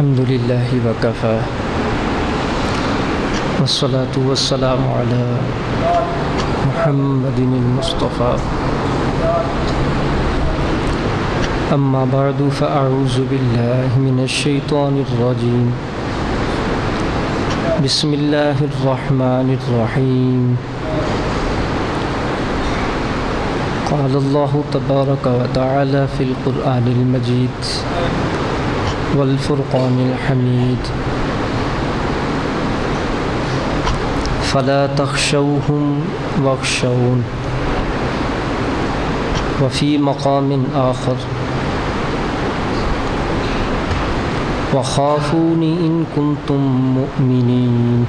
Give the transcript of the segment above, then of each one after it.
الحمد لله وكفى والصلاة والسلام على محمد المصطفى أما بعد فأعوذ بالله من الشيطان الرجيم بسم الله الرحمن الرحيم قال الله تبارك وتعالى في القرآن المجيد والفرقان الحميد فلا تخشوهم واخشون وفي مقام آخر وخافوني إن كنتم مؤمنين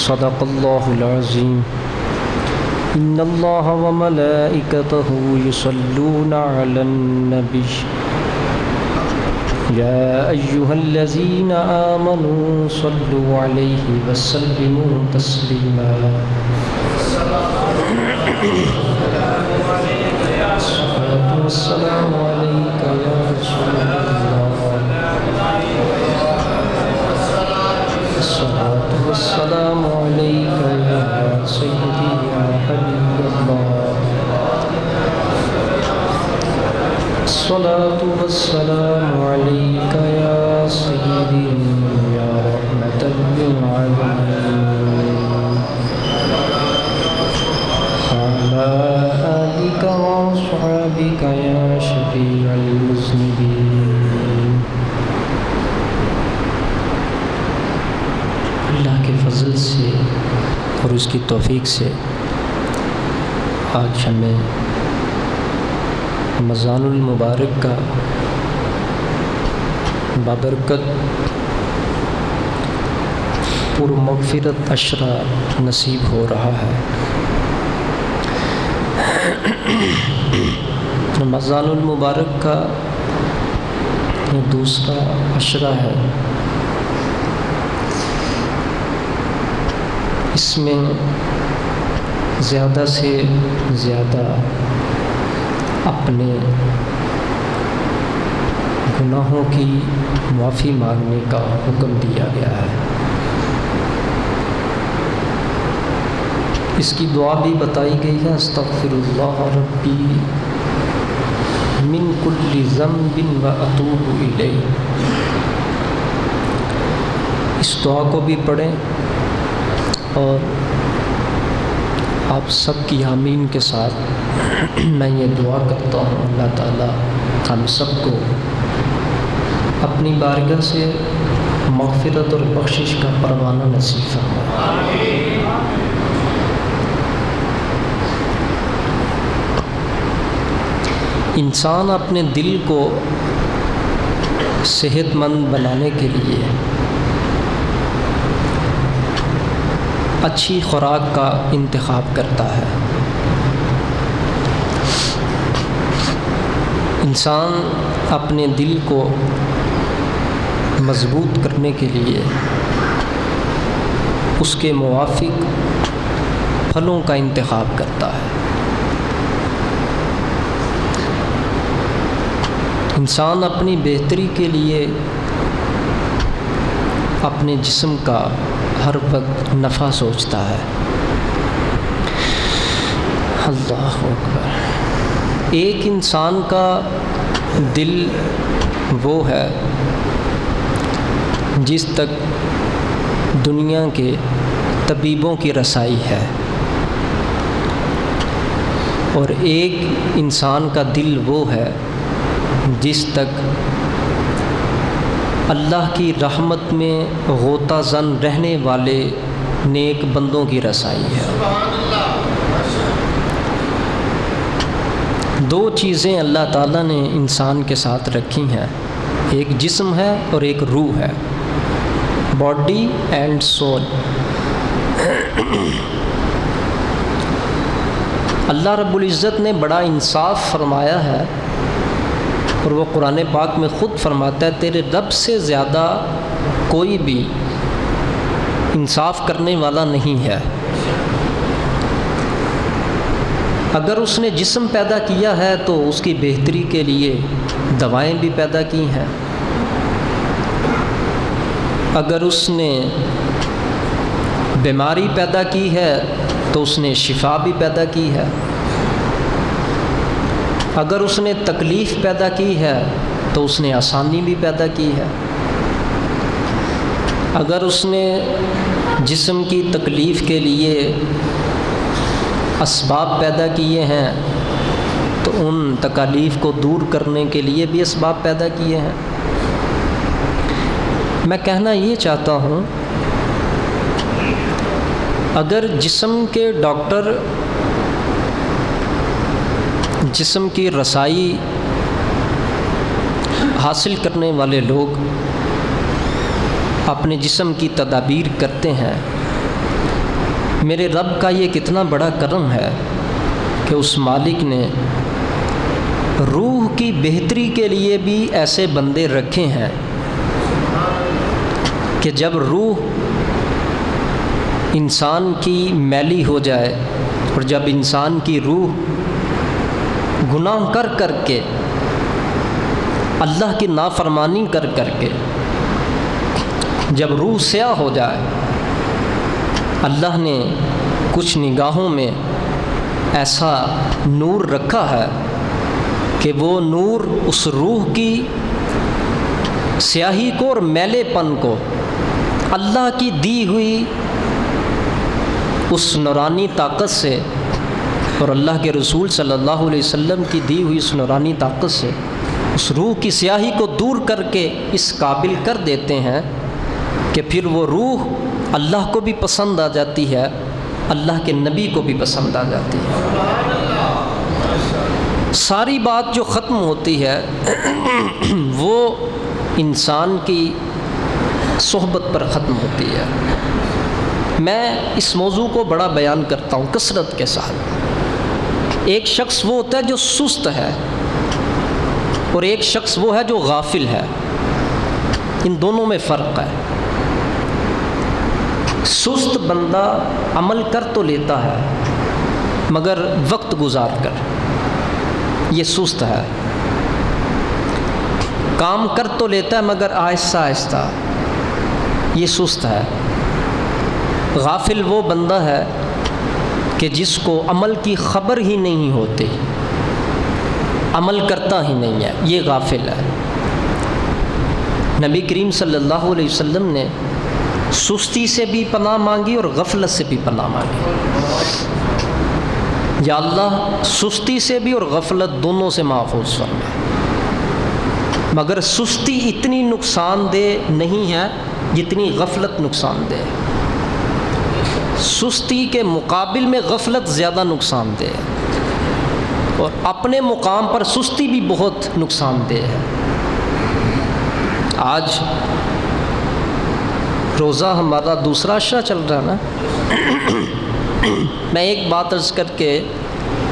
صدق الله العظيم إن الله وملائكته يصلون على النبي يا أيها الذين آمنوا صلوا عليه وسلموا تسليما الصلاة والسلام عليك يا رسول الله الصلاة والسلام عليك يا سيدي يا حبيب الله الصلاة والسلام عليك يا سيدي يا رحمة للعالمين وعلى آلك وأصحابك يا شفيع المذنبين. اللہ کے فضل سے اور اس کی توفیق سے آج ہمیں رمضان المبارک کا بابرکت پر مغفرت عشرہ نصیب ہو رہا ہے. رمضان المبارک کا یہ دوسرا عشرہ ہے. اس میں زیادہ سے زیادہ اپنے گناہوں کی معافی مانگنے کا حکم دیا گیا ہے. اس کی دعا بھی بتائی گئی ہے استغفر اللہ ربی من کل ذنب واتوب الیہ. اس دعا کو بھی پڑھیں اور آپ سب کی آمین کے ساتھ میں یہ دعا کرتا ہوں اللہ تعالی ہم سب کو اپنی بارگاہ سے مغفرت اور بخشش کا پروانہ نصیب فرمائے. انسان اپنے دل کو صحت مند بنانے کے لیے اچھی خوراک کا انتخاب کرتا ہے. انسان اپنے دل کو مضبوط کرنے کے لیے اس کے موافق پھلوں کا انتخاب کرتا ہے. انسان اپنی بہتری کے لیے اپنے جسم کا ہر وقت نفع سوچتا ہے. اللہ اکبر. ایک انسان کا دل وہ ہے جس تک دنیا کے طبیبوں کی رسائی ہے، اور ایک انسان کا دل وہ ہے جس تک اللہ کی رحمت میں غوطہ زن رہنے والے نیک بندوں کی رسائی ہے. دو چیزیں اللہ تعالیٰ نے انسان کے ساتھ رکھی ہیں، ایک جسم ہے اور ایک روح ہے، باڈی اینڈ سول. اللہ رب العزت نے بڑا انصاف فرمایا ہے اور وہ قرآن پاک میں خود فرماتا ہے تیرے رب سے زیادہ کوئی بھی انصاف کرنے والا نہیں ہے. اگر اس نے جسم پیدا کیا ہے تو اس کی بہتری کے لیے دوائیں بھی پیدا کی ہیں، اگر اس نے بیماری پیدا کی ہے تو اس نے شفا بھی پیدا کی ہے، اگر اس نے تکلیف پیدا کی ہے تو اس نے آسانی بھی پیدا کی ہے، اگر اس نے جسم کی تکلیف کے لیے اسباب پیدا کیے ہیں تو ان تکالیف کو دور کرنے کے لیے بھی اسباب پیدا کیے ہیں۔ میں کہنا یہ چاہتا ہوں، اگر جسم کے ڈاکٹر جسم کی رسائی حاصل کرنے والے لوگ اپنے جسم کی تدابیر کرتے ہیں، میرے رب کا یہ کتنا بڑا کرم ہے کہ اس مالک نے روح کی بہتری کے لیے بھی ایسے بندے رکھے ہیں کہ جب روح انسان کی میلی ہو جائے اور جب انسان کی روح گناہ کر کر کے، اللہ کی نافرمانی کر کر کے جب روح سیاہ ہو جائے، اللہ نے کچھ نگاہوں میں ایسا نور رکھا ہے کہ وہ نور اس روح کی سیاہی کو اور میلے پن کو اللہ کی دی ہوئی اس نورانی طاقت سے اور اللہ کے رسول صلی اللہ علیہ وسلم کی دی ہوئی اس نورانی طاقت سے اس روح کی سیاہی کو دور کر کے اس قابل کر دیتے ہیں کہ پھر وہ روح اللہ کو بھی پسند آ جاتی ہے، اللہ کے نبی کو بھی پسند آ جاتی ہے۔ ساری بات جو ختم ہوتی ہے وہ انسان کی صحبت پر ختم ہوتی ہے۔ میں اس موضوع کو بڑا بیان کرتا ہوں کثرت کے ساتھ۔ ایک شخص وہ ہوتا ہے جو سست ہے اور ایک شخص وہ ہے جو غافل ہے، ان دونوں میں فرق ہے۔ سست بندہ عمل کر تو لیتا ہے مگر وقت گزار کر، یہ سست ہے۔ کام کر تو لیتا ہے مگر آہستہ آہستہ، یہ سست ہے۔ غافل وہ بندہ ہے کہ جس کو عمل کی خبر ہی نہیں ہوتی، عمل کرتا ہی نہیں ہے، یہ غافل ہے۔ نبی کریم صلی اللہ علیہ وسلم نے سستی سے بھی پناہ مانگی اور غفلت سے بھی پناہ مانگی۔ یا اللہ سستی سے بھی اور غفلت دونوں سے محفوظ فرما، مگر سستی اتنی نقصان دہ نہیں ہے جتنی غفلت نقصان دہ ہے۔ سستی کے مقابل میں غفلت زیادہ نقصان دہ ہے اور اپنے مقام پر سستی بھی بہت نقصان دہ ہے۔ آج روزہ ہمارا دوسرا عشاء چل رہا ہے نا۔ میں ایک بات عرض کر کے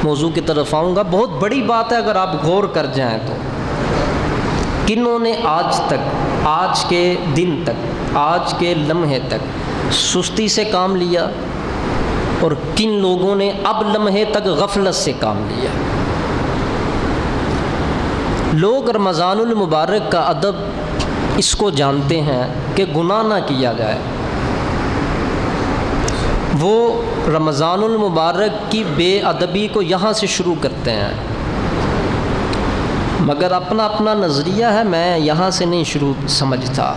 موضوع کی طرف آؤں گا، بہت بڑی بات ہے اگر آپ غور کر جائیں تو۔ کنہوں نے آج تک، آج کے دن تک، آج کے لمحے تک سستی سے کام لیا اور کن لوگوں نے اب لمحے تک غفلت سے کام لیا؟ لوگ رمضان المبارک کا ادب اس کو جانتے ہیں کہ گناہ نہ کیا جائے، وہ رمضان المبارک کی بے ادبی کو یہاں سے شروع کرتے ہیں، مگر اپنا اپنا نظریہ ہے، میں یہاں سے نہیں شروع سمجھتا۔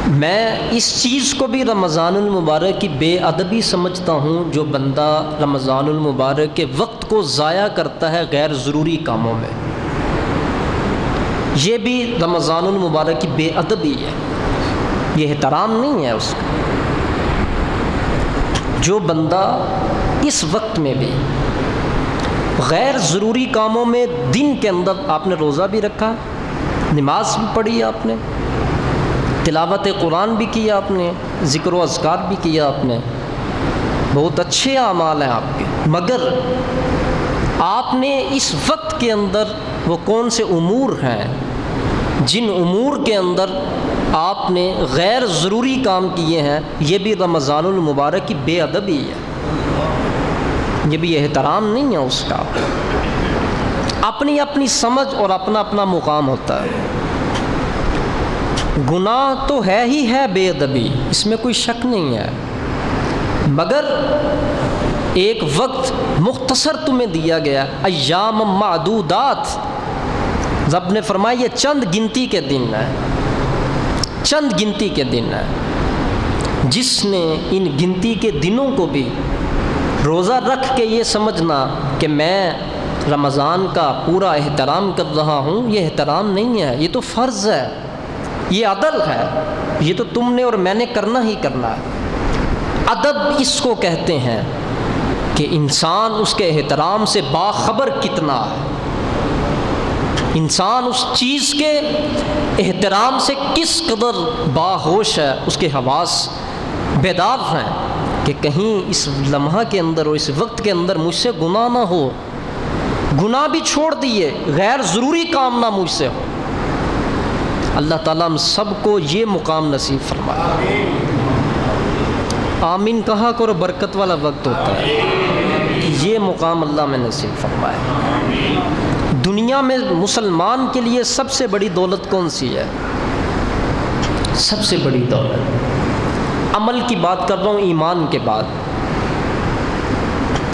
میں اس چیز کو بھی رمضان المبارک کی بے ادبی سمجھتا ہوں جو بندہ رمضان المبارک کے وقت کو ضائع کرتا ہے غیر ضروری کاموں میں، یہ بھی رمضان المبارک کی بے ادبی ہے، یہ احترام نہیں ہے اس کا۔ جو بندہ اس وقت میں بھی غیر ضروری کاموں میں، دن کے اندر آپ نے روزہ بھی رکھا، نماز بھی پڑھی آپ نے، تلاوت قرآن بھی کیا آپ نے، ذکر و اذکار بھی کیا آپ نے، بہت اچھے اعمال ہیں آپ کے، مگر آپ نے اس وقت کے اندر وہ کون سے امور ہیں جن امور کے اندر آپ نے غیر ضروری کام کیے ہیں، یہ بھی رمضان المبارک کی بے ادبی ہے، یہ بھی احترام نہیں ہے اس کا۔ اپنی اپنی سمجھ اور اپنا اپنا مقام ہوتا ہے۔ گناہ تو ہے ہی ہے بے ادبی، اس میں کوئی شک نہیں ہے، مگر ایک وقت مختصر تمہیں دیا گیا، ایام معدودات، رب نے فرمایا یہ چند گنتی کے دن ہے، چند گنتی کے دن ہے۔ جس نے ان گنتی کے دنوں کو بھی روزہ رکھ کے یہ سمجھنا کہ میں رمضان کا پورا احترام کر رہا ہوں، یہ احترام نہیں ہے، یہ تو فرض ہے، یہ عدل ہے، یہ تو تم نے اور میں نے کرنا ہی کرنا ہے۔ ادب اس کو کہتے ہیں کہ انسان اس کے احترام سے باخبر کتنا ہے، انسان اس چیز کے احترام سے کس قدر باہوش ہے، اس کے حواس بیدار ہیں کہ کہیں اس لمحہ کے اندر اور اس وقت کے اندر مجھ سے گناہ نہ ہو، گناہ بھی چھوڑ دیے، غیر ضروری کام نہ مجھ سے ہو۔ اللہ تعالیٰ ہم سب کو یہ مقام نصیب فرمائے۔ آمین کہا کرو، برکت والا وقت ہوتا ہے، یہ مقام اللہ میں نصیب فرمائے۔ دنیا میں مسلمان کے لیے سب سے بڑی دولت کون سی ہے؟ سب سے بڑی دولت، عمل کی بات کر رہا ہوں، ایمان کے بعد،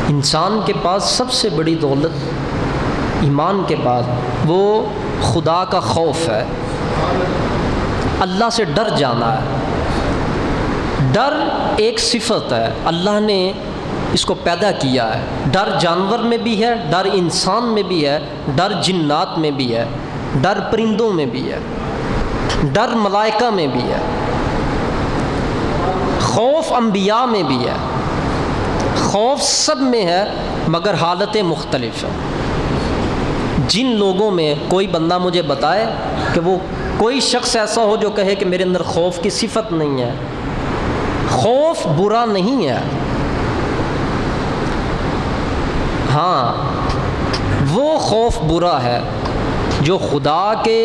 انسان کے پاس سب سے بڑی دولت ایمان کے بعد وہ خدا کا خوف ہے، اللہ سے ڈر جانا ہے۔ ڈر ایک صفت ہے، اللہ نے اس کو پیدا کیا ہے۔ ڈر جانور میں بھی ہے، ڈر انسان میں بھی ہے، ڈر جنات میں بھی ہے، ڈر پرندوں میں بھی ہے، ڈر ملائکہ میں بھی ہے، خوف انبیاء میں بھی ہے، خوف سب میں ہے مگر حالتیں مختلف ہیں۔ جن لوگوں میں کوئی بندہ مجھے بتائے کہ وہ کوئی شخص ایسا ہو جو کہے کہ میرے اندر خوف کی صفت نہیں ہے۔ خوف برا نہیں ہے، ہاں وہ خوف برا ہے جو خدا کے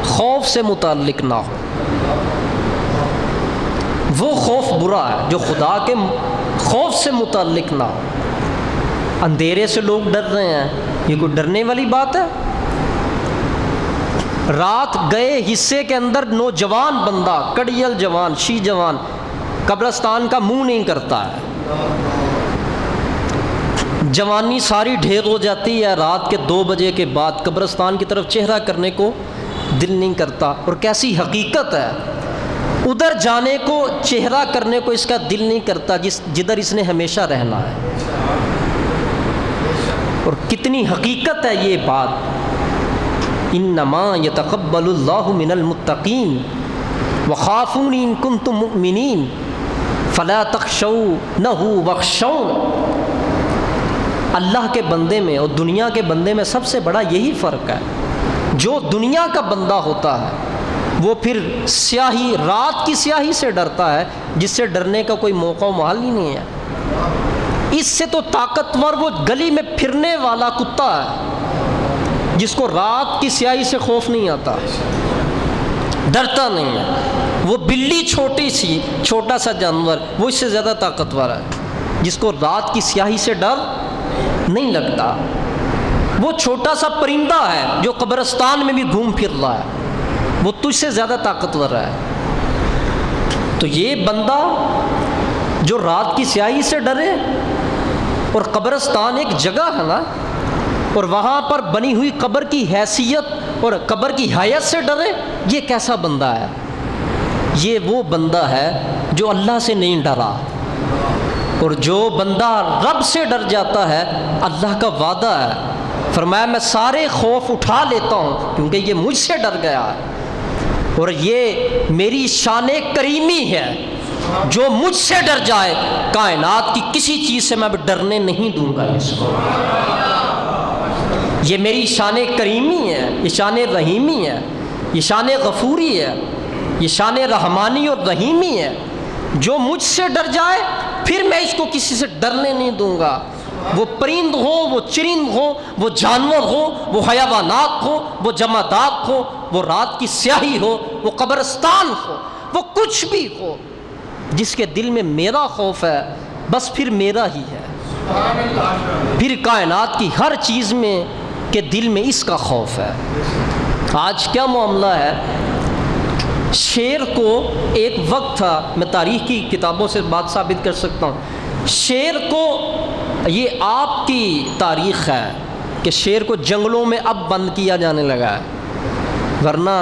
خوف سے متعلق نہ ہو، وہ خوف برا ہے جو خدا کے خوف سے متعلق نہ ہو۔ اندھیرے سے لوگ ڈر رہے ہیں، یہ کوئی ڈرنے والی بات ہے؟ رات گئے حصے کے اندر نوجوان بندہ، کڑیل جوان، شی جوان، قبرستان کا منہ نہیں کرتا ہے، جوانی ساری ڈھیر ہو جاتی ہے، رات کے 2 بجے کے بعد قبرستان کی طرف چہرہ کرنے کو دل نہیں کرتا۔ اور کیسی حقیقت ہے، ادھر جانے کو، چہرہ کرنے کو اس کا دل نہیں کرتا جدھر اس نے ہمیشہ رہنا ہے۔ اور کتنی حقیقت ہے یہ بات، انما یتقبل اللہ من المتقین وخافونی ان کنتم مؤمنین فلا تخشونہ واخشون۔ اللہ کے بندے میں اور دنیا کے بندے میں سب سے بڑا یہی فرق ہے۔ جو دنیا کا بندہ ہوتا ہے وہ پھر سیاہی، رات کی سیاہی سے ڈرتا ہے جس سے ڈرنے کا کوئی موقع و محل ہی نہیں ہے۔ اس سے تو طاقتور وہ گلی میں پھرنے والا کتا ہے جس کو رات کی سیاہی سے خوف نہیں آتا، ڈرتا نہیں ہے۔ وہ بلی چھوٹی سی، چھوٹا سا جانور، وہ اس سے زیادہ طاقتور ہے جس کو رات کی سیاہی سے ڈر نہیں لگتا۔ وہ چھوٹا سا پرندہ ہے جو قبرستان میں بھی گھوم پھر رہا ہے، وہ تجھ سے زیادہ طاقتور ہے۔ تو یہ بندہ جو رات کی سیاہی سے ڈرے، اور قبرستان ایک جگہ ہے نا، اور وہاں پر بنی ہوئی قبر کی حیثیت اور قبر کی حیت سے ڈرے، یہ کیسا بندہ ہے؟ یہ وہ بندہ ہے جو اللہ سے نہیں ڈرا۔ اور جو بندہ رب سے ڈر جاتا ہے، اللہ کا وعدہ ہے، فرمایا میں سارے خوف اٹھا لیتا ہوں کیونکہ یہ مجھ سے ڈر گیا ہے، اور یہ میری شان کریمی ہے، جو مجھ سے ڈر جائے کائنات کی کسی چیز سے میں ڈرنے نہیں دوں گا اس کو۔ یہ میری شان کریمی ہے، یہ شان رحیمی ہے، یہ شان غفوری ہے، یہ شان رحمانی اور رحیمی ہے۔ جو مجھ سے ڈر جائے پھر میں اس کو کسی سے ڈرنے نہیں دوں گا، وہ پرند ہو، وہ چرند ہو، وہ جانور ہو، وہ حیوانات ہو، وہ جمادات ہو، وہ رات کی سیاہی ہو، وہ قبرستان ہو، وہ کچھ بھی ہو، جس کے دل میں میرا خوف ہے بس پھر میرا ہی ہے، پھر کائنات کی ہر چیز میں کے دل میں اس کا خوف ہے۔ آج کیا معاملہ ہے شیر کو ایک وقت تھا، میں تاریخ کی کتابوں سے بات ثابت کر سکتا ہوں، شیر کو، یہ آپ کی تاریخ ہے کہ شیر کو جنگلوں میں اب بند کیا جانے لگا ہے، ورنہ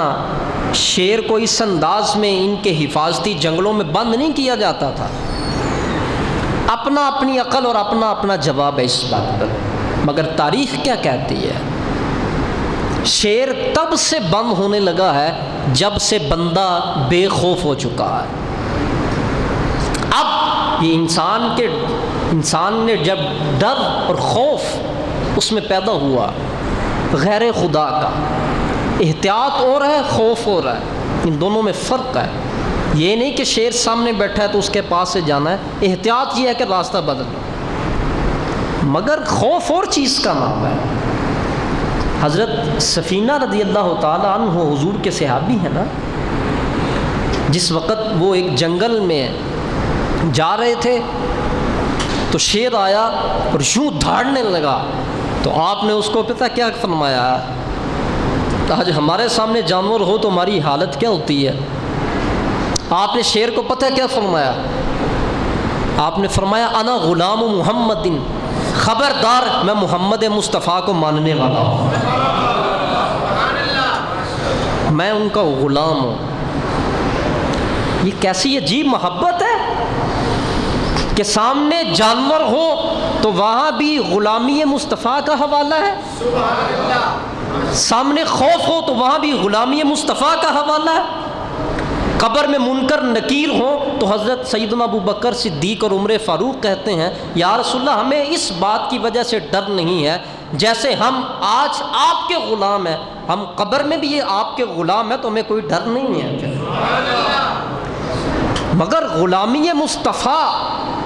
شیر کو اس انداز میں ان کے حفاظتی جنگلوں میں بند نہیں کیا جاتا تھا۔ اپنی عقل اور اپنا جواب ہے اس بات پر، مگر تاریخ کیا کہتی ہے؟ شیر تب سے بند ہونے لگا ہے جب سے بندہ بے خوف ہو چکا ہے۔ اب یہ انسان نے جب ڈر اور خوف اس میں پیدا ہوا غیر خدا کا، احتیاط اور ہے، خوف اور ہے، ان دونوں میں فرق ہے۔ یہ نہیں کہ شیر سامنے بیٹھا ہے تو اس کے پاس سے جانا ہے، احتیاط یہ ہے کہ راستہ بدل، مگر خوف اور چیز کا نام ہے۔ حضرت سفینہ رضی اللہ تعالیٰ عنہ حضور کے صحابی ہیں نا، جس وقت وہ ایک جنگل میں جا رہے تھے تو شیر آیا اور یوں دھاڑنے لگا، تو آپ نے اس کو پتہ کیا فرمایا؟ آج ہمارے سامنے جانور ہو تو ہماری حالت کیا ہوتی ہے؟ آپ نے شیر کو پتہ کیا فرمایا؟ آپ نے فرمایا انا غلام محمد، خبردار میں محمد مصطفیٰ کو ماننے والا ہوں، میں ان کا غلام ہوں۔ یہ کیسی عجیب محبت ہے کہ سامنے جانور ہو تو وہاں بھی غلامی مصطفیٰ کا حوالہ ہے، سامنے خوف ہو تو وہاں بھی غلامی مصطفیٰ کا حوالہ ہے، قبر میں منکر نکیر ہوں تو حضرت سیدنا ابو بکر صدیق اور عمر فاروق کہتے ہیں یا رسول اللہ ہمیں اس بات کی وجہ سے ڈر نہیں ہے، جیسے ہم آج آپ کے غلام ہیں، ہم قبر میں بھی یہ آپ کے غلام ہیں تو ہمیں کوئی ڈر نہیں ہے۔ مگر غلامی مصطفیٰ،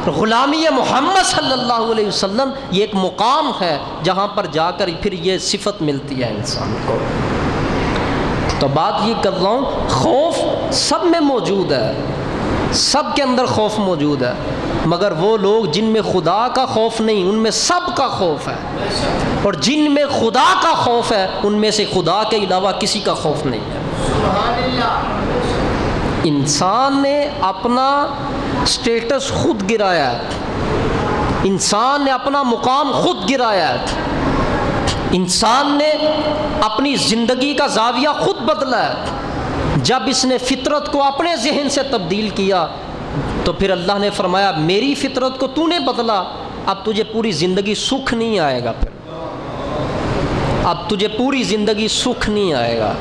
غلامی محمد صلی اللہ علیہ وسلم، یہ ایک مقام ہے جہاں پر جا کر پھر یہ صفت ملتی ہے انسان کو۔ تو بات یہ کر رہا ہوں، خوف سب میں موجود ہے، سب کے اندر خوف موجود ہے، مگر وہ لوگ جن میں خدا کا خوف نہیں، ان میں سب کا خوف ہے، اور جن میں خدا کا خوف ہے ان میں سے خدا کے علاوہ کسی کا خوف نہیں ہے۔ انسان نے اپنا سٹیٹس خود گرایا ہے، انسان نے اپنا مقام خود گرایا ہے، انسان نے اپنی زندگی کا زاویہ خود بدلا ہے۔ جب اس نے فطرت کو اپنے ذہن سے تبدیل کیا تو پھر اللہ نے فرمایا میری فطرت کو تو نے بدلا، اب تجھے پوری زندگی سکھ نہیں آئے گا، پھر اب تجھے پوری زندگی سکھ نہیں آئے گا۔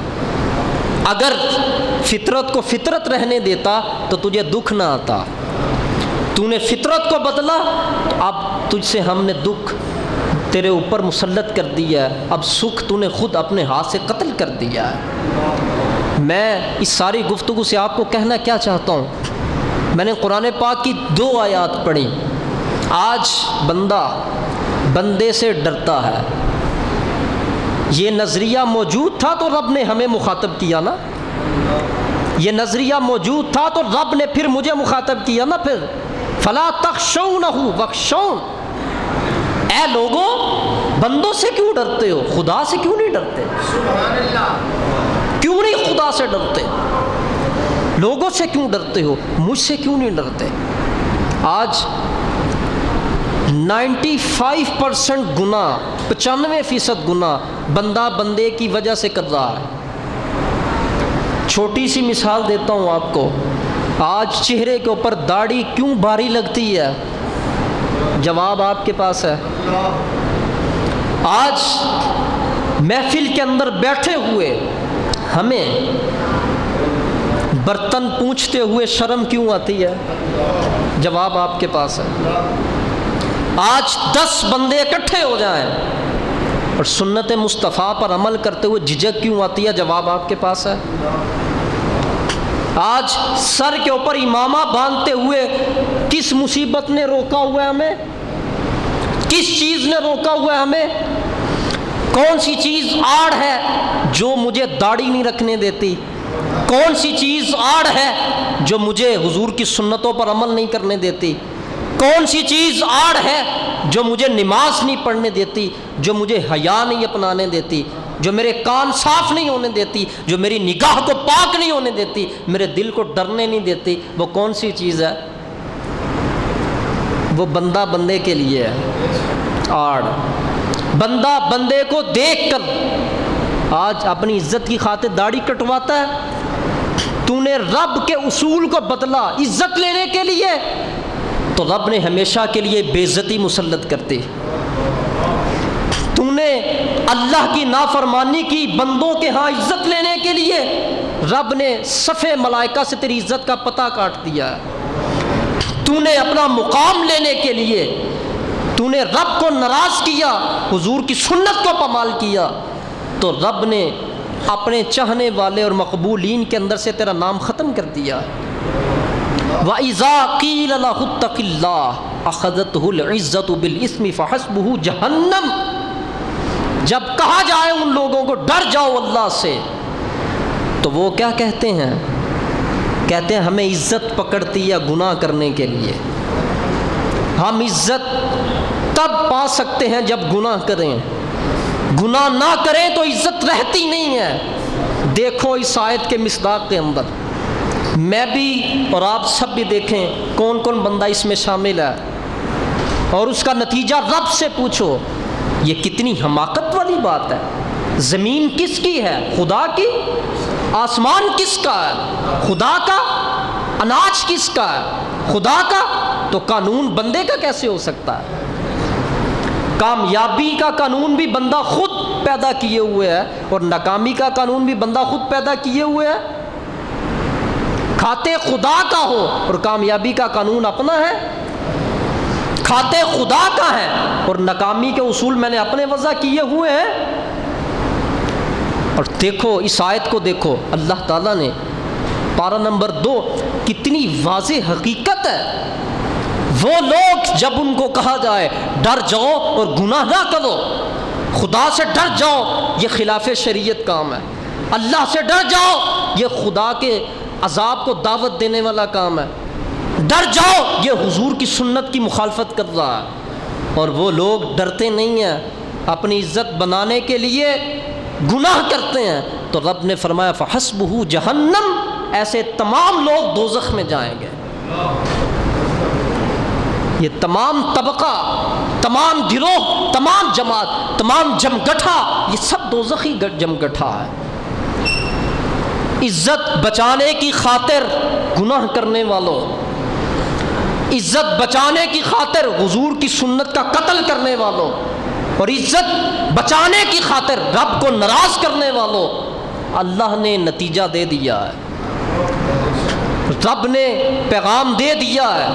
اگر فطرت کو فطرت رہنے دیتا تو تجھے دکھ نہ آتا، تو نے فطرت کو بدلا تو اب تجھ سے ہم نے دکھ تیرے اوپر مسلط کر دیا ہے، اب سکھ تو نے خود اپنے ہاتھ سے قتل کر دیا ہے۔ میں اس ساری گفتگو سے آپ کو کہنا کیا چاہتا ہوں، میں نے قرآن پاک کی 2 آیات پڑھی، آج بندہ بندے سے ڈرتا ہے۔ یہ نظریہ موجود تھا تو رب نے ہمیں مخاطب کیا نا، یہ نظریہ موجود تھا تو رب نے پھر مجھے مخاطب کیا نا، پھر فلا تخشونہ واخشون، اے لوگوں بندوں سے کیوں ڈرتے ہو، خدا سے کیوں نہیں ڈرتے؟ کیوں نہیں خدا سے ڈرتے؟ لوگوں سے کیوں ڈرتے ہو، مجھ سے کیوں نہیں ڈرتے؟ آج 95% گناہ، 95% گناہ بندہ بندے کی وجہ سے کر رہا ہے۔ چھوٹی سی مثال دیتا ہوں آپ کو، آج چہرے کے اوپر داڑھی کیوں بھاری لگتی ہے؟ جواب آپ کے پاس ہے۔ آج محفل کے اندر بیٹھے ہوئے ہمیں برتن پوچھتے ہوئے شرم کیوں آتی ہے؟ جواب آپ کے پاس ہے۔ آج 10 بندے اکٹھے ہو جائیں اور سنت مصطفیٰ پر عمل کرتے ہوئے جھجک کیوں آتی ہے؟ جواب آپ کے پاس ہے۔ آج سر کے اوپر امامہ باندھتے ہوئے کس مصیبت نے روکا ہوا ہے ہمیں؟ کس چیز نے روکا ہوا ہے ہمیں؟ کون سی چیز آڑ ہے جو مجھے داڑھی نہیں رکھنے دیتی؟ کون سی چیز آڑ ہے جو مجھے حضور کی سنتوں پر عمل نہیں کرنے دیتی؟ کون سی چیز آڑ ہے جو مجھے نماز نہیں پڑھنے دیتی، جو مجھے حیا نہیں اپنانے دیتی؟ جو میرے کان صاف نہیں ہونے دیتی، جو میری نگاہ کو پاک نہیں ہونے دیتی، میرے دل کو ڈرنے نہیں دیتی، وہ کون سی چیز ہے؟ وہ بندہ بندے کے لیے ہے آڑ۔ بندہ بندے کو دیکھ کر آج اپنی عزت کی خاطر داڑھی کٹواتا ہے۔ تو نے رب کے اصول کو بدلا عزت لینے کے لیے، تو رب نے ہمیشہ کے لیے بے عزتی مسلط کر دی۔ تو نے اللہ کی نافرمانی کی بندوں کے ہاں عزت لینے کے لیے، رب نے صفے ملائکہ سے تیری عزت کا پتہ کاٹ دیا ہے۔ تو نے اپنا مقام لینے کے لیے، تو نے رب کو ناراض کیا، حضور کی سنت کو پامال کیا، تو رب نے اپنے چاہنے والے اور مقبولین کے اندر سے تیرا نام ختم کر دیا۔ وَإِذَا قِيلَ لَهُ اتَّقِ اللَّهَ أَخَذَتْهُ الْعِزَّةُ بِالْإِثْمِ فَحَسْبُهُ جَهَنَّمُ، جب کہا جائے ان لوگوں کو ڈر جاؤ اللہ سے، تو وہ کیا کہتے ہیں؟ کہتے ہیں ہمیں عزت پکڑتی ہے گناہ کرنے کے لیے، ہم عزت تب پا سکتے ہیں جب گناہ کریں، گناہ نہ کریں تو عزت رہتی نہیں ہے۔ دیکھو اس آیت کے مصداق کے اندر، میں بھی اور آپ سب بھی دیکھیں کون کون بندہ اس میں شامل ہے، اور اس کا نتیجہ رب سے پوچھو۔ یہ کتنی حماقت والی بات ہے۔ زمین کس کی ہے؟ خدا کی۔ آسمان کس کا ہے؟ خدا کا۔ اناج کس کا ہے؟ خدا کا۔ تو قانون بندے کا کیسے ہو سکتا ہے؟ کامیابی کا قانون بھی بندہ خود پیدا کیے ہوئے ہے، اور ناکامی کا قانون بھی بندہ خود پیدا کیے ہوئے ہے۔ کھاتے خدا کا ہو اور کامیابی کا قانون اپنا ہے، کھاتے خدا کا ہے اور ناکامی کے اصول میں نے اپنے وضع کیے ہوئے ہیں۔ اور دیکھو اس آیت کو دیکھو، اللہ تعالیٰ نے پارہ نمبر 2 کتنی واضح حقیقت ہے۔ وہ لوگ جب ان کو کہا جائے ڈر جاؤ اور گناہ نہ کرو، خدا سے ڈر جاؤ، یہ خلاف شریعت کام ہے، اللہ سے ڈر جاؤ، یہ خدا کے عذاب کو دعوت دینے والا کام ہے، ڈر جاؤ، یہ حضور کی سنت کی مخالفت کر رہا ہے۔ اور وہ لوگ ڈرتے نہیں ہیں، اپنی عزت بنانے کے لیے گناہ کرتے ہیں، تو رب نے فرمایا فحسبہ جہنم، ایسے تمام لوگ دوزخ میں جائیں گے۔ یہ تمام طبقہ، تمام گروہ، تمام جماعت، تمام جمگٹھا، یہ سب دوزخی جمگٹھا ہے۔ عزت بچانے کی خاطر گناہ کرنے والوں، عزت بچانے کی خاطر حضور کی سنت کا قتل کرنے والوں، اور عزت بچانے کی خاطر رب کو ناراض کرنے والوں، اللہ نے نتیجہ دے دیا ہے، رب نے پیغام دے دیا ہے۔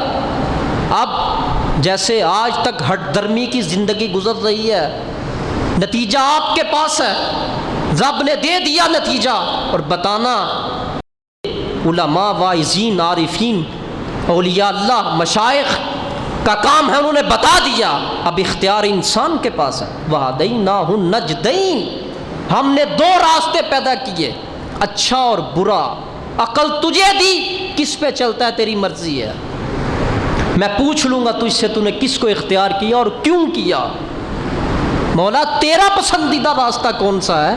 اب جیسے آج تک ہٹ درمی کی زندگی گزر رہی ہے، نتیجہ آپ کے پاس ہے، رب نے دے دیا نتیجہ، اور بتانا علماء، واعظین، عارفین، اولیاء اللہ، مشائخ کا کام ہے، انہوں نے بتا دیا۔ اب اختیار انسان کے پاس ہے۔ وَهَدَيْنَاهُ النَّجْدَيْنِ، ہم نے 2 راستے پیدا کیے، اچھا اور برا۔ عقل تجھے دی، کس پہ چلتا ہے تیری مرضی ہے۔ میں پوچھ لوں گا تجھ سے، تو نے کس کو اختیار کیا اور کیوں کیا؟ مولا تیرا پسندیدہ راستہ کون سا ہے؟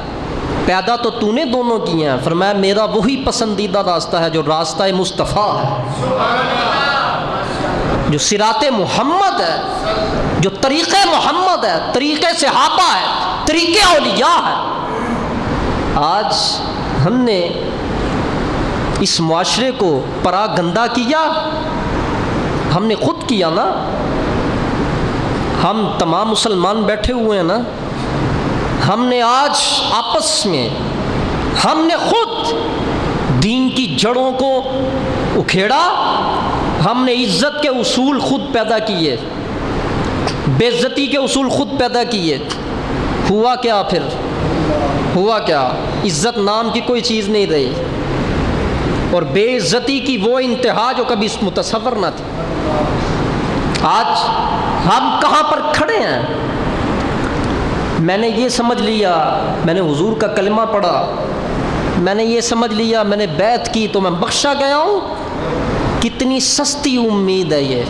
پیدا تو نے دونوں کیے ہیں۔ فرمایا میرا وہی پسندیدہ راستہ ہے جو راستہ مصطفیٰ ہے، جو صراط محمد ہے، جو طریقے محمد ہے، طریقے صحابہ ہے، طریقے اولیاء ہے۔ آج ہم نے اس معاشرے کو پرا گندہ کیا، ہم نے خود کیا نا۔ ہم تمام مسلمان بیٹھے ہوئے ہیں نا، ہم نے آج آپس میں ہم نے خود دین کی جڑوں کو اکھیڑا، ہم نے عزت کے اصول خود پیدا کیے، بے عزتی کے اصول خود پیدا کیے۔ ہوا کیا پھر؟ ہوا کیا؟ عزت نام کی کوئی چیز نہیں رہی، اور بے عزتی کی وہ انتہا جو کبھی متصور نہ تھی۔ آج ہم کہاں پر کھڑے ہیں؟ میں نے یہ سمجھ لیا، میں نے حضور کا کلمہ پڑھا، میں نے یہ سمجھ لیا، میں نے بیعت کی تو میں بخشا گیا ہوں۔ کتنی سستی امید ہے یہ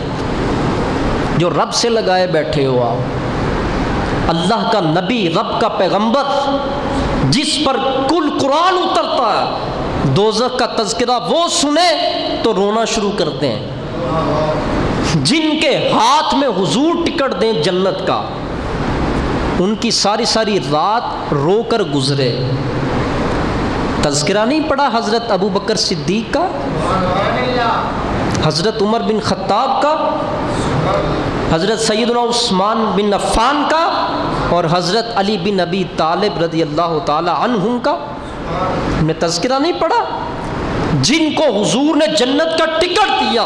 جو رب سے لگائے بیٹھے ہو آپ۔ اللہ کا نبی، رب کا پیغمبر جس پر کل قرآن اترتا ہے، دوزخ کا تذکرہ وہ سنے تو رونا شروع کرتے ہیں۔ جن کے ہاتھ میں حضور ٹکٹ دیں جنت کا، ان کی ساری ساری رات رو کر گزرے۔ تذکرہ نہیں پڑھا حضرت ابو بکر صدیق کا، حضرت عمر بن خطاب کا، حضرت سیدنا عثمان بن عفان کا، اور حضرت علی بن ابی طالب رضی اللہ تعالی عنہم کا؟ ہم نے تذکرہ نہیں پڑھا؟ جن کو حضور نے جنت کا ٹکٹ دیا،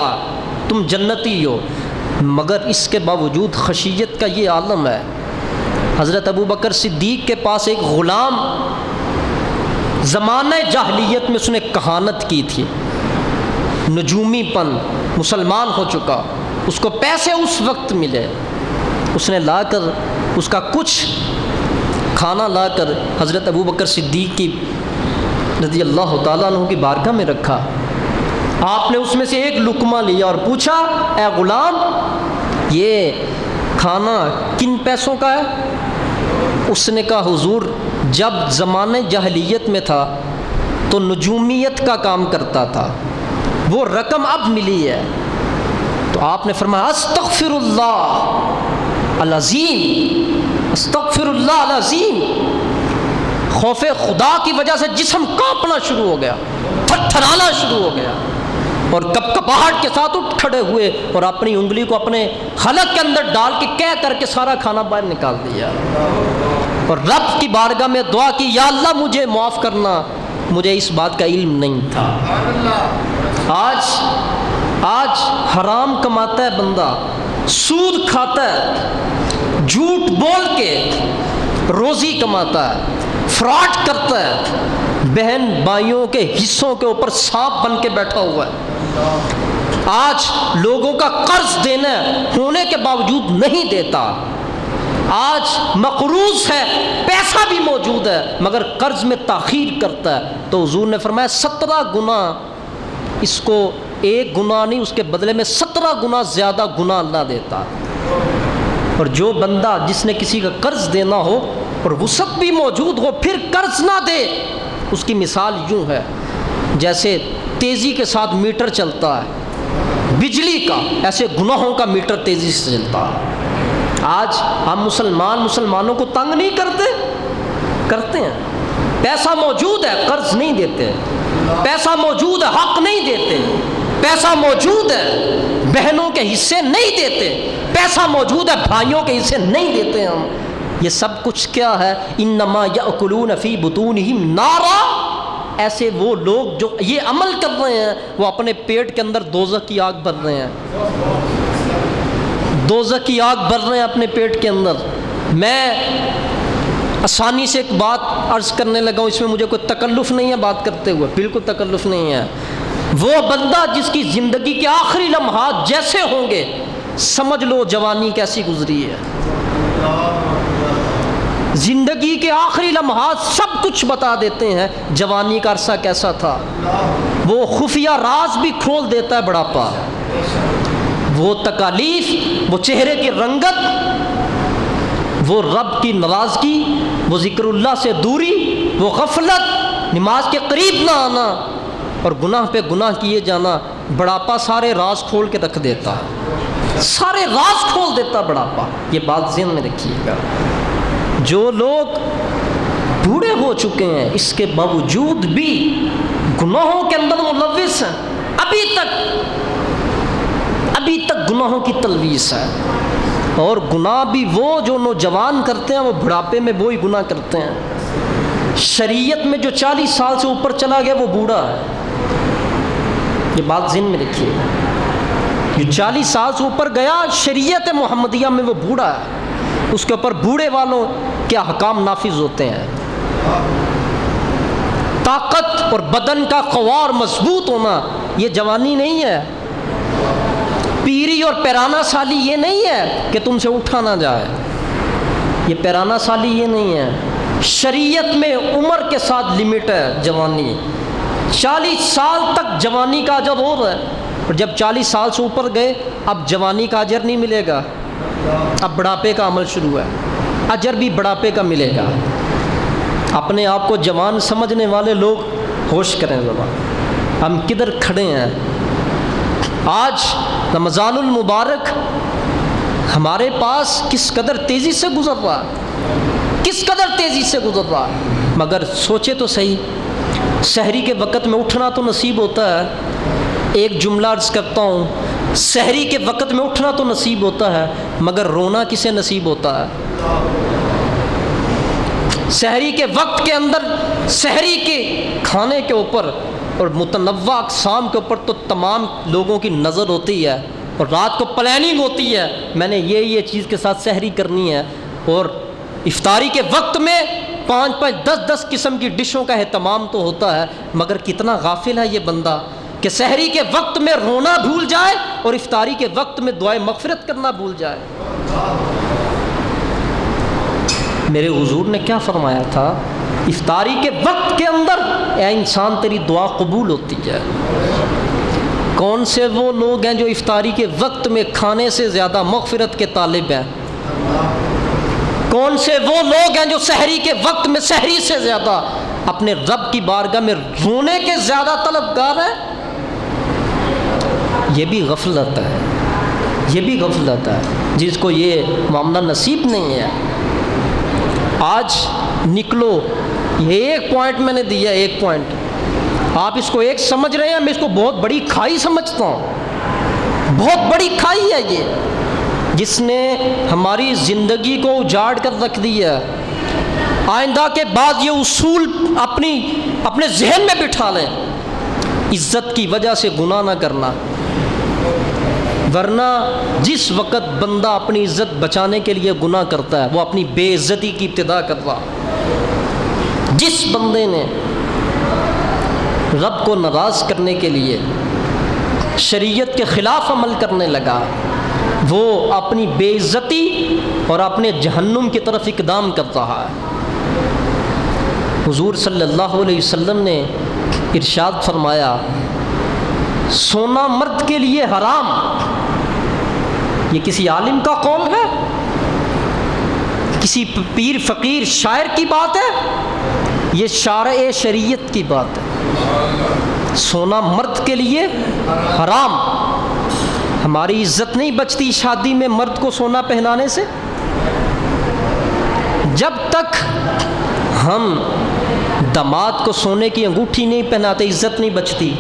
تم جنتی ہو، مگر اس کے باوجود خشیت کا یہ عالم ہے۔ حضرت ابو بکر صدیق کے پاس ایک غلام زمانہ جاہلیت میں اس نے کہانت کی تھی، نجومی پن، مسلمان ہو چکا، اس کو پیسے اس وقت ملے، اس نے لا کر اس کا کچھ کھانا لا کر حضرت ابو بکر صدیق کی رضی اللہ تعالیٰ عنہ کی بارگاہ میں رکھا۔ آپ نے اس میں سے ایک لقمہ لیا اور پوچھا، اے غلام، یہ کھانا کن پیسوں کا ہے؟ اس نے کہا، حضور جب زمانہ جاہلیت میں تھا تو نجومیت کا کام کرتا تھا، وہ رقم اب ملی ہے۔ تو آپ نے فرمایا، استغفر اللہ العظیم، استغفر اللہ العظیم۔ خوف خدا کی وجہ سے جسم کانپنا شروع ہو گیا، تھرتھرانا شروع ہو گیا، اور کپکپاہٹ کے ساتھ اٹھ کھڑے ہوئے اور اپنی انگلی کو اپنے حلق کے اندر ڈال کے کہہ کر کے سارا کھانا باہر نکال دیا، اور رب کی بارگاہ میں دعا کی، یا اللہ مجھے معاف کرنا، مجھے اس بات کا علم نہیں تھا۔ آج حرام کماتا ہے بندہ، سود کھاتا ہے، جھوٹ بول کے روزی کماتا ہے، فراڈ کرتا ہے، بہن بھائیوں کے حصوں کے اوپر سانپ بن کے بیٹھا ہوا ہے۔ آج لوگوں کا قرض دینا ہونے کے باوجود نہیں دیتا، آج مقروض ہے، پیسہ بھی موجود ہے مگر قرض میں تاخیر کرتا ہے۔ تو حضور نے فرمایا 17 گنا، اس کو ایک گناہ نہیں، اس کے بدلے میں 17 گنا زیادہ گناہ اللہ دیتا۔ اور جو بندہ جس نے کسی کا قرض دینا ہو اور وسعت بھی موجود ہو پھر قرض نہ دے، اس کی مثال یوں ہے جیسے تیزی کے ساتھ میٹر چلتا ہے بجلی کا، ایسے گناہوں کا میٹر تیزی سے چلتا ہے۔ آج ہم مسلمانوں کو تنگ نہیں کرتے ہیں، پیسہ موجود ہے قرض نہیں دیتے، پیسہ موجود ہے حق نہیں دیتے، پیسہ موجود ہے بہنوں کے حصے نہیں دیتے، پیسہ موجود ہے بھائیوں کے حصے نہیں دیتے ہم۔ یہ سب کچھ کیا ہے؟ انما یاکلون فی بطونہم نارا۔ ایسے وہ لوگ جو یہ عمل کر رہے ہیں وہ اپنے پیٹ کے اندر دوزخ کی آگ بھر رہے ہیں، دوزخ کی آگ بھر رہے ہیں اپنے پیٹ کے اندر۔ میں آسانی سے ایک بات عرض کرنے لگا ہوں، اس میں مجھے کوئی تکلف نہیں ہے بات کرتے ہوئے، بالکل تکلف نہیں ہے۔ وہ بندہ جس کی زندگی کے آخری لمحات جیسے ہوں گے، سمجھ لو جوانی کیسی گزری ہے۔ زندگی کے آخری لمحات سب کچھ بتا دیتے ہیں، جوانی کا عرصہ کیسا تھا۔ وہ خفیہ راز بھی کھول دیتا ہے بڑھاپا، وہ تکالیف، وہ چہرے کی رنگت، وہ رب کی ناراضگی، وہ ذکر اللہ سے دوری، وہ غفلت، نماز کے قریب نہ آنا اور گناہ پہ گناہ کیے جانا۔ بڑھاپا سارے راز کھول کے رکھ دیتا ہے، سارے راز کھول دیتا بڑھاپا۔ یہ بات ذہن میں رکھیے گا۔ جو لوگ بوڑھے ہو چکے ہیں اس کے باوجود بھی گناہوں کے اندر ملوث ہیں، ابھی تک گناہوں کی تلویث ہے۔ اور گناہ بھی وہ جو نوجوان کرتے ہیں وہ بڑھاپے میں وہی گناہ کرتے ہیں۔ شریعت میں جو 40 سال سے اوپر چلا گیا وہ بوڑھا ہے، یہ بات ذہن میں رکھیے۔ جو 40 سال سے اوپر گیا شریعت محمدیہ میں وہ بوڑھا ہے، اس کے اوپر بوڑھے والوں کے احکام نافذ ہوتے ہیں۔ طاقت اور بدن کا قوا اور مضبوط ہونا یہ جوانی نہیں ہے، پیری اور پیرانہ سالی یہ نہیں ہے کہ تم سے اٹھا نہ جائے، یہ پیرانہ سالی یہ نہیں ہے۔ شریعت میں عمر کے ساتھ لمٹ ہے جوانی، 40 سال تک جوانی کا اجر ہو رہا ہے، اور جب 40 سال سے اوپر گئے اب جوانی کا اجر نہیں ملے گا، اب بڑھاپے کا عمل شروع ہے، اجر بھی بڑھاپے کا ملے گا۔ اپنے آپ کو جوان سمجھنے والے لوگ ہوش کریں ذرا، ہم کدھر کھڑے ہیں؟ آج رمضان المبارک ہمارے پاس کس قدر تیزی سے گزر رہا ہے، کس قدر تیزی سے گزر رہا ہے۔ مگر سوچے تو صحیح، سحری کے وقت میں اٹھنا تو نصیب ہوتا ہے، ایک جملہ عرض کرتا ہوں، سحری کے وقت میں اٹھنا تو نصیب ہوتا ہے، مگر رونا کسے نصیب ہوتا ہے؟ سحری کے وقت کے اندر، سحری کے کھانے کے اوپر اور متنوع اقسام کے اوپر تو تمام لوگوں کی نظر ہوتی ہے، اور رات کو پلاننگ ہوتی ہے، میں نے یہ چیز کے ساتھ سحری کرنی ہے، اور افطاری کے وقت میں 5 10 قسم کی ڈشوں کا اہتمام تو ہوتا ہے، مگر کتنا غافل ہے یہ بندہ کہ سحری کے وقت میں رونا بھول جائے اور افطاری کے وقت میں دعائے مغفرت کرنا بھول جائے۔ میرے حضور نے کیا فرمایا تھا؟ افطاری کے وقت کے اندر اے انسان تیری دعا قبول ہوتی ہے۔ کون سے وہ لوگ ہیں جو افطاری کے وقت میں کھانے سے زیادہ مغفرت کے طالب ہیں؟ کون سے وہ لوگ ہیں جو سحری کے وقت میں سحری سے زیادہ اپنے رب کی بارگاہ میں رونے کے زیادہ طلبگار ہیں؟ یہ بھی غفلت ہے، یہ بھی غفلت ہے جس کو یہ معاملہ نصیب نہیں ہے۔ آج نکلو، یہ ایک پوائنٹ میں نے دیا، ایک پوائنٹ آپ اس کو ایک سمجھ رہے ہیں، میں اس کو بہت بڑی کھائی سمجھتا ہوں، بہت بڑی کھائی ہے یہ، جس نے ہماری زندگی کو اجاڑ کر رکھ دیا۔ آئندہ کے بعد یہ اصول اپنے ذہن میں بٹھا لیں، عزت کی وجہ سے گناہ نہ کرنا، ورنہ جس وقت بندہ اپنی عزت بچانے کے لیے گناہ کرتا ہے وہ اپنی بے عزتی کی ابتدا کر رہا۔ جس بندے نے رب کو ناراض کرنے کے لیے شریعت کے خلاف عمل کرنے لگا، وہ اپنی بے عزتی اور اپنے جہنم کی طرف اقدام کر رہا ہے۔ حضور صلی اللہ علیہ وسلم نے ارشاد فرمایا، سونا مرد کے لیے حرام۔ یہ کسی عالم کا قول ہے؟ کسی پیر فقیر شاعر کی بات ہے؟ یہ شارع شریعت کی بات ہے۔ سونا مرد کے لیے حرام۔ ہماری عزت نہیں بچتی شادی میں مرد کو سونا پہنانے سے؟ جب تک ہم داماد کو سونے کی انگوٹھی نہیں پہناتے عزت نہیں بچتی۔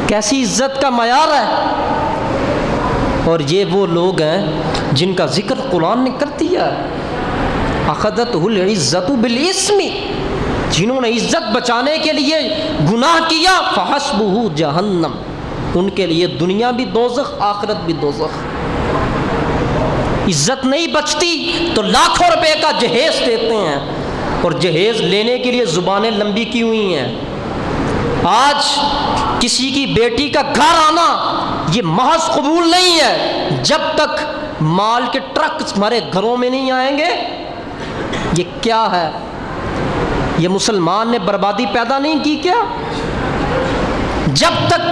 کیسی عزت کا معیار ہے؟ اور یہ وہ لوگ ہیں جن کا ذکر قرآن نے کر دیا، اخذتہ العزت بالاسم، جنہوں نے عزت بچانے کے لیے گناہ کیا، فحسبہ جہنم، ان کے لیے دنیا بھی دوزخ آخرت بھی دوزخ۔ عزت نہیں بچتی تو لاکھوں روپے کا جہیز دیتے ہیں، اور جہیز لینے کے لیے زبانیں لمبی کی ہوئی ہیں۔ آج کسی کی بیٹی کا گھر آنا یہ محض قبول نہیں ہے جب تک مال کے ٹرک ہمارے گھروں میں نہیں آئیں گے۔ یہ کیا ہے؟ یہ مسلمان نے بربادی پیدا نہیں کی کیا؟ جب تک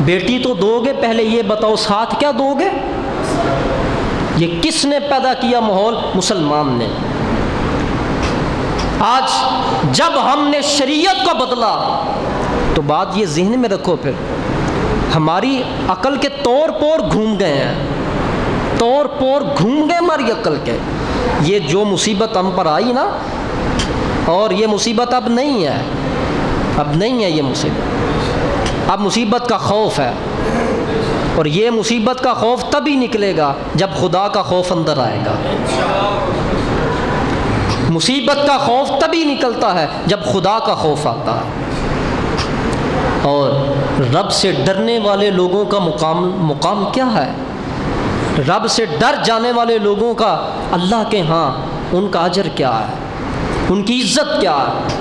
بیٹی تو دو گے، پہلے یہ بتاؤ ساتھ کیا دو گے؟ یہ کس نے پیدا کیا ماحول؟ مسلمان نے۔ آج جب ہم نے شریعت کو بدلا تو بات یہ ذہن میں رکھو، پھر ہماری عقل کے طور پور گھوم گئے ہیں، طور پور گھوم گئے ہماری عقل کے۔ یہ جو مصیبت ہم پر آئی نا، اور یہ مصیبت اب نہیں ہے، اب نہیں ہے یہ مصیبت، اب مصیبت کا خوف ہے، اور یہ مصیبت کا خوف تبھی نکلے گا جب خدا کا خوف اندر آئے گا۔ مصیبت کا خوف تبھی نکلتا ہے جب خدا کا خوف آتا ہے، اور رب سے ڈرنے والے لوگوں کا مقام کیا ہے؟ رب سے ڈر جانے والے لوگوں کا اللہ کے ہاں ان کا اجر کیا ہے، ان کی عزت کیا ہے؟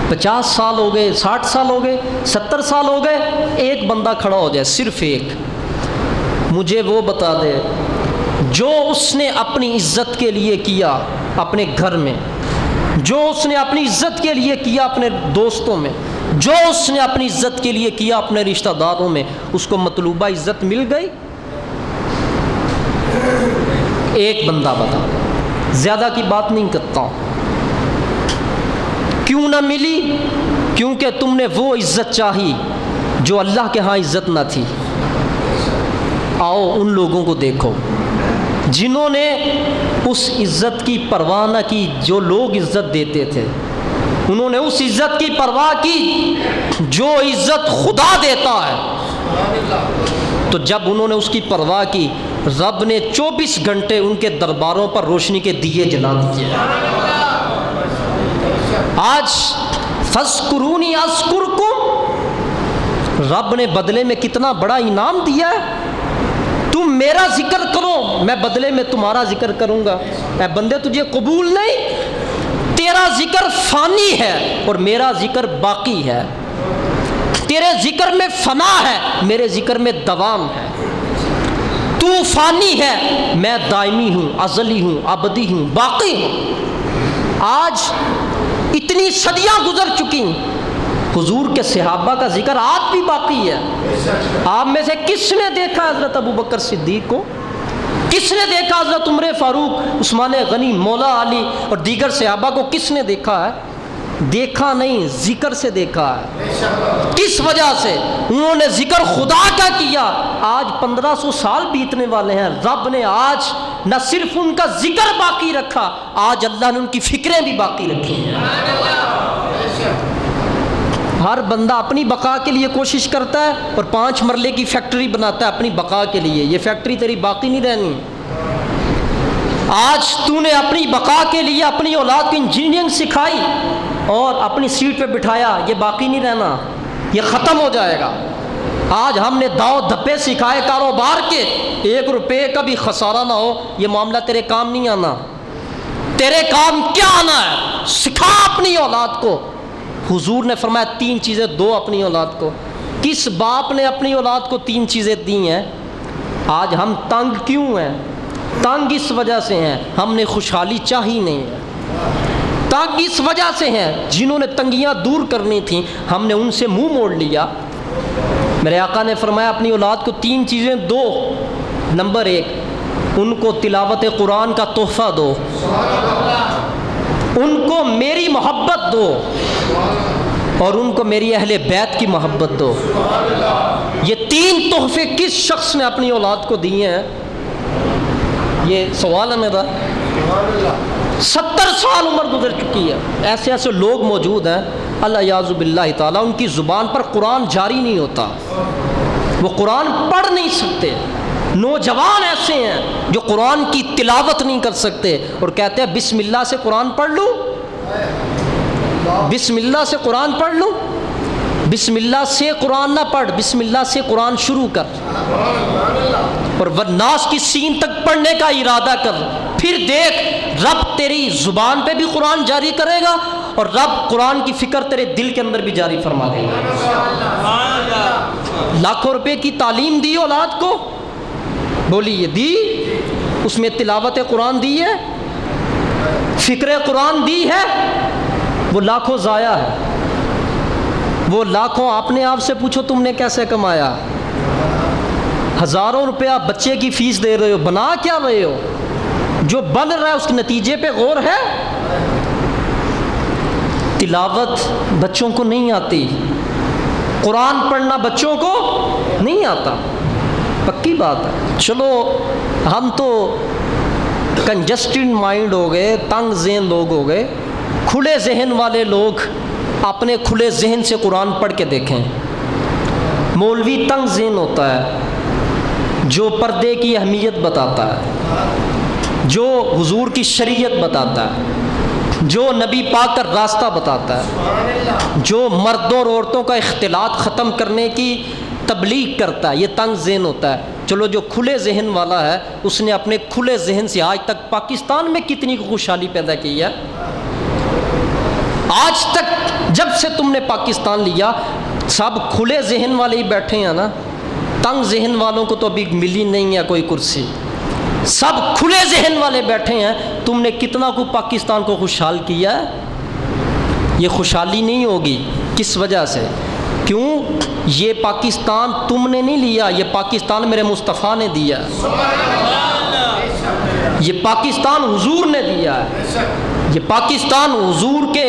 50 سال ہو گئے، 60 سال ہو گئے، 70 سال ہو گئے، ایک بندہ کھڑا ہو جائے، صرف ایک، مجھے وہ بتا دے جو اس نے اپنی عزت کے لیے کیا اپنے گھر میں، جو اس نے اپنی عزت کے لیے کیا اپنے دوستوں میں، جو اس نے اپنی عزت کے لیے کیا اپنے رشتہ داروں میں، اس کو مطلوبہ عزت مل گئی؟ ایک بندہ بتا، زیادہ کی بات نہیں کرتا ہوں۔ کیوں نہ ملی؟ کیونکہ تم نے وہ عزت چاہی جو اللہ کے ہاں عزت نہ تھی۔ آؤ ان لوگوں کو دیکھو جنہوں نے اس عزت کی پرواہ نہ کی جو لوگ عزت دیتے تھے، انہوں نے اس عزت کی پرواہ کی جو عزت خدا دیتا ہے۔ تو جب انہوں نے اس کی پرواہ کی، رب نے 24 گھنٹے ان کے درباروں پر روشنی کے دیے جلا دیے۔ آج فاذکرونی اذکرکم، رب نے بدلے میں کتنا بڑا انعام دیا ہے۔ تم میرا ذکر کرو، میں بدلے میں تمہارا ذکر کروں گا۔ اے بندے تجھے قبول نہیں؟ تیرا ذکر فانی ہے اور میرا ذکر باقی ہے۔ تیرے ذکر میں فنا ہے، میرے ذکر میں دوام ہے۔ تو فانی ہے، میں دائمی ہوں، ازلی ہوں، ابدی ہوں، باقی ہوں۔ آج اتنی صدیاں گزر چکی، حضور کے صحابہ کا ذکر آج بھی باقی ہے۔ آپ میں سے کس نے دیکھا حضرت ابوبکر صدیق کو؟ کس نے دیکھا حضرت عمر فاروق، عثمان غنی، مولا علی اور دیگر صحابہ کو کس نے دیکھا ہے؟ دیکھا نہیں، ذکر سے دیکھا ہے۔ کس وجہ سے؟ انہوں نے ذکر خدا کا کیا۔ آج 1500 سال بیتنے والے ہیں، رب نے آج نہ صرف ان کا ذکر باقی رکھا، آج اللہ نے ان کی فکریں بھی باقی رکھی ہیں۔ ہر بندہ اپنی بقا کے لیے کوشش کرتا ہے اور 5 مرلے کی فیکٹری بناتا ہے اپنی بقا کے لیے۔ یہ فیکٹری تیری باقی نہیں رہنی۔ آج تو نے اپنی بقا کے لیے اپنی اولاد کو انجینئرنگ سکھائی اور اپنی سیٹ پہ بٹھایا، یہ باقی نہیں رہنا، یہ ختم ہو جائے گا۔ آج ہم نے داؤ دھپے سکھائے کاروبار کے، 1 روپے کا بھی خسارہ نہ ہو، یہ معاملہ تیرے کام نہیں آنا۔ تیرے کام کیا آنا ہے؟ سکھا اپنی اولاد کو۔ حضور نے فرمایا 3 چیزیں دو اپنی اولاد کو۔ کس باپ نے اپنی اولاد کو 3 چیزیں دی ہیں؟ آج ہم تنگ کیوں ہیں؟ تنگ اس وجہ سے ہیں ہم نے خوشحالی چاہی نہیں ہے۔ تنگ اس وجہ سے ہیں جنہوں نے تنگیاں دور کرنی تھیں ہم نے ان سے منہ موڑ لیا۔ میرے آقا نے فرمایا اپنی اولاد کو 3 چیزیں دو۔ نمبر 1، ان کو تلاوت قرآن کا تحفہ دو، ان کو میری محبت دو، اور ان کو میری اہل بیت کی محبت دو۔ یہ 3 تحفے کس شخص نے اپنی اولاد کو دیے ہیں؟ یہ سوال ہے میرا۔ 70 سال عمر گزر چکی ہے، ایسے ایسے لوگ موجود ہیں اللہ یعوذ باللہ تعالیٰ ان کی زبان پر قرآن جاری نہیں ہوتا، وہ قرآن پڑھ نہیں سکتے۔ نوجوان ایسے ہیں جو قرآن کی تلاوت نہیں کر سکتے اور کہتے ہیں بسم اللہ سے قرآن پڑھ لوں، بسم اللہ سے قرآن پڑھ لوں۔ بسم اللہ سے قرآن نہ پڑھ، بسم اللہ سے قرآن شروع کر اور والناس کی سین تک پڑھنے کا ارادہ کر، پھر دیکھ رب تیری زبان پہ بھی قرآن جاری کرے گا اور رب قرآن کی فکر تیرے دل کے اندر بھی جاری فرما دے گا۔ لاکھوں روپے کی تعلیم دی اولاد کو، بولی یہ دی، اس میں تلاوت قرآن دی ہے، فکر قرآن دی ہے، وہ لاکھوں ضائع ہے۔ وہ لاکھوں اپنے آپ سے پوچھو تم نے کیسے کمایا؟ ہزاروں روپیہ بچے کی فیس دے رہے ہو، بنا کیا رہے ہو؟ جو بن رہا ہے اس کے نتیجے پہ غور ہے؟ تلاوت بچوں کو نہیں آتی، قرآن پڑھنا بچوں کو نہیں آتا، پکی بات ہے۔ چلو ہم تو کنجسٹڈ مائنڈ ہو گئے، تنگ ذہن لوگ ہو گئے، کھلے ذہن والے لوگ اپنے کھلے ذہن سے قرآن پڑھ کے دیکھیں۔ مولوی تنگ ذہن ہوتا ہے جو پردے کی اہمیت بتاتا ہے، جو حضور کی شریعت بتاتا ہے، جو نبی پاک کا راستہ بتاتا ہے، جو مردوں اور عورتوں کا اختلاط ختم کرنے کی تبلیغ کرتا ہے، یہ تنگ ذہن ہوتا ہے۔ چلو جو کھلے ذہن والا ہے اس نے اپنے کھلے ذہن سے آج تک پاکستان میں کتنی خوشحالی پیدا کی ہے۔ آج تک جب سے تم نے پاکستان لیا سب کھلے ذہن والے ہی بیٹھے ہیں نا، تنگ ذہن والوں کو تو ابھی ملی نہیں ہے کوئی کرسی، سب کھلے ذہن والے بیٹھے ہیں۔ تم نے کتنا کو پاکستان کو خوشحال کیا ہے؟ یہ خوشحالی نہیں ہوگی، کس وجہ سے؟ کیوں؟ یہ پاکستان تم نے نہیں لیا، یہ پاکستان میرے مصطفیٰ نے دیا، یہ پاکستان حضور نے دیا ہے، یہ پاکستان حضور کے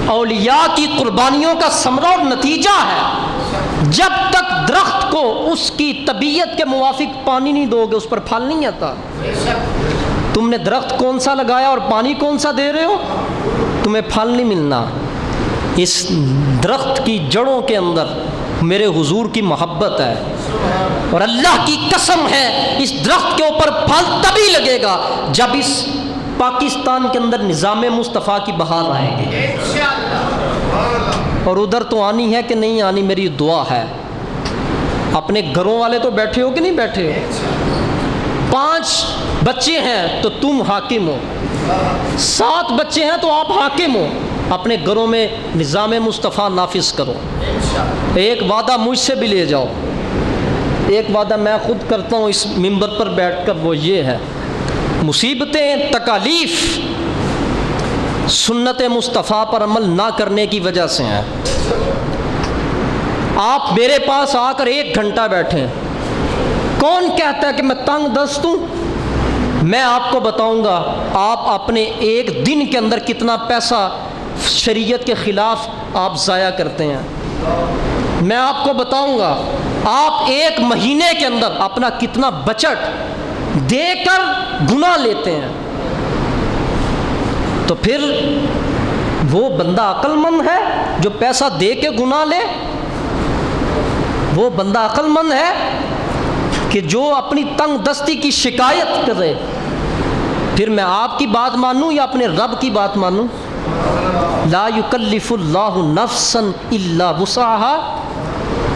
اولیاء کی قربانیوں کا ثمرہ اور نتیجہ ہے۔ جب تک درخت کو اس کی طبیعت کے موافق پانی نہیں دو گے اس پر پھل نہیں آتا۔ تم نے درخت کون سا لگایا اور پانی کون سا دے رہے ہو، تمہیں پھل نہیں ملنا۔ اس درخت کی جڑوں کے اندر میرے حضور کی محبت ہے، اور اللہ کی قسم ہے اس درخت کے اوپر پھل تبھی لگے گا جب اس پاکستان کے اندر نظام مصطفیٰ کی بہار آئے گی۔ اور ادھر تو آنی ہے کہ نہیں آنی میری دعا ہے۔ اپنے گھروں والے تو بیٹھے ہو کہ نہیں بیٹھے ہو؟ 5 بچے ہیں تو تم حاکم ہو، 7 بچے ہیں تو آپ حاکم ہو۔ اپنے گھروں میں نظام مصطفیٰ نافذ کرو۔ ایک وعدہ مجھ سے بھی لے جاؤ، ایک وعدہ میں خود کرتا ہوں اس منبر پر بیٹھ کر، وہ یہ ہے، مصیبتیں تکالیف سنت مصطفیٰ پر عمل نہ کرنے کی وجہ سے ہیں۔ آپ میرے پاس آ کر 1 گھنٹہ بیٹھیں، کون کہتا ہے کہ میں تنگ دست ہوں؟ میں آپ کو بتاؤں گا آپ اپنے 1 دن کے اندر کتنا پیسہ شریعت کے خلاف آپ ضائع کرتے ہیں۔ میں آپ کو بتاؤں گا آپ 1 مہینے کے اندر اپنا کتنا بچت دے کر گناہ لیتے ہیں۔ تو پھر وہ بندہ عقل مند ہے جو پیسہ دے کے گناہ لے؟ وہ بندہ عقل مند ہے کہ جو اپنی تنگ دستی کی شکایت کرے؟ پھر میں آپ کی بات مانوں یا اپنے رب کی بات مانوں؟ لا یکلف اللہ نفسا الا وسعها۔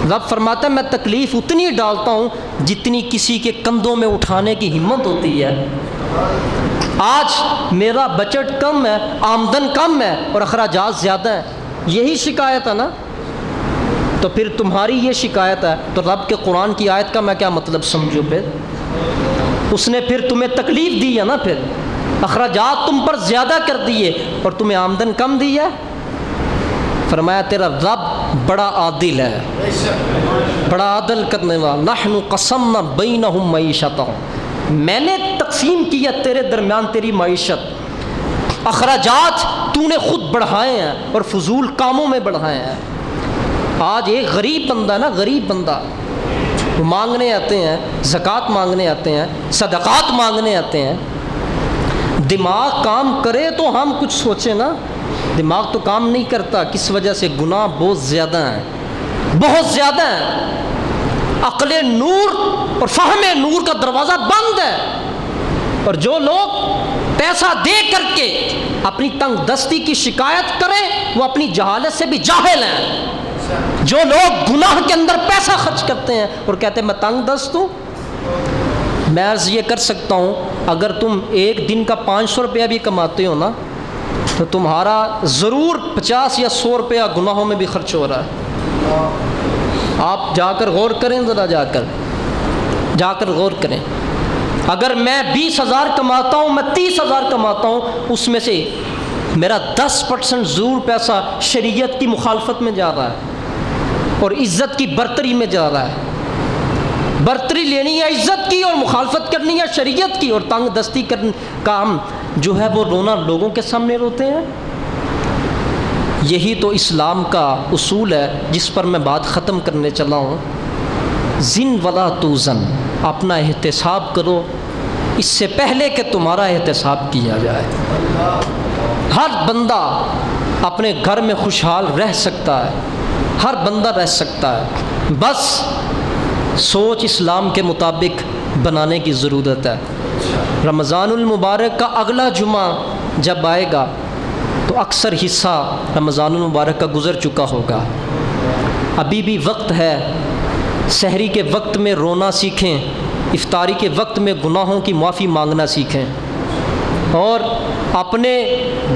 رب فرماتا ہے میں تکلیف اتنی ڈالتا ہوں جتنی کسی کے کندھوں میں اٹھانے کی ہمت ہوتی ہے۔ آج میرا بجٹ کم ہے، آمدن کم ہے اور اخراجات زیادہ ہیں، یہی شکایت ہے نا؟ تو پھر تمہاری یہ شکایت ہے تو رب کے قرآن کی آیت کا میں کیا مطلب سمجھوں؟ پھر اس نے پھر تمہیں تکلیف دی ہے نا، پھر اخراجات تم پر زیادہ کر دیے اور تمہیں آمدن کم دی ہے۔ فرمایا تیرا رب بڑا عادل ہے، بڑا عادل کرنے والا۔ نحن قسمنا بینہم معیشتہم، میں نے تقسیم کیا تیرے درمیان تیری معیشت، اخراجات تو نے خود بڑھائے ہیں اور فضول کاموں میں بڑھائے ہیں۔ آج ایک غریب بندہ نا، غریب بندہ وہ مانگنے آتے ہیں، زکوٰۃ مانگنے آتے ہیں، صدقات مانگنے آتے ہیں، دماغ کام کرے تو ہم کچھ سوچیں نا، دماغ تو کام نہیں کرتا۔ کس وجہ سے؟ گناہ بہت زیادہ ہیں، بہت زیادہ ہیں۔ عقل نور اور فہم نور کا دروازہ بند ہے، اور جو لوگ پیسہ دے کر کے اپنی تنگ دستی کی شکایت کریں وہ اپنی جہالت سے بھی جاہل ہیں۔ جو لوگ گناہ کے اندر پیسہ خرچ کرتے ہیں اور کہتے ہیں میں تنگ دست ہوں، میں عرض یہ کر سکتا ہوں اگر تم 1 دن کا 500 روپیہ بھی کماتے ہو نا تو تمہارا ضرور 50 یا 100 روپیہ گناہوں میں بھی خرچ ہو رہا ہے۔ آپ جا کر غور کریں، ذرا جا کر غور کریں۔ اگر میں 20,000 کماتا ہوں، میں 30,000 کماتا ہوں، اس میں سے میرا 10% ضرور پیسہ شریعت کی مخالفت میں جا رہا ہے اور عزت کی برتری میں جا رہا ہے۔ برتری لینی ہے عزت کی اور مخالفت کرنی ہے شریعت کی، اور تنگ دستی کا ہم جو ہے وہ رونا لوگوں کے سامنے روتے ہیں۔ یہی تو اسلام کا اصول ہے جس پر میں بات ختم کرنے چلا ہوں۔ زن ولا توزن، اپنا احتساب کرو اس سے پہلے کہ تمہارا احتساب کیا جائے۔ ہر بندہ اپنے گھر میں خوشحال رہ سکتا ہے، ہر بندہ رہ سکتا ہے، بس سوچ اسلام کے مطابق بنانے کی ضرورت ہے۔ رمضان المبارک کا اگلا جمعہ جب آئے گا تو اکثر حصہ رمضان المبارک کا گزر چکا ہوگا، ابھی بھی وقت ہے۔ سحری کے وقت میں رونا سیکھیں، افطاری کے وقت میں گناہوں کی معافی مانگنا سیکھیں، اور اپنے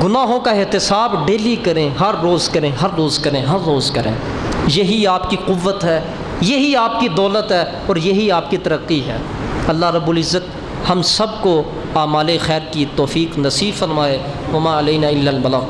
گناہوں کا احتساب ڈیلی کریں، ہر روز کریں، ہر روز کریں، ہر روز کریں۔ یہی آپ کی قوت ہے، یہی آپ کی دولت ہے اور یہی آپ کی ترقی ہے۔ اللہ رب العزت ہم سب کو اعمال خیر کی توفیق نصیب فرمائے۔ وما علینا الا البلاغ۔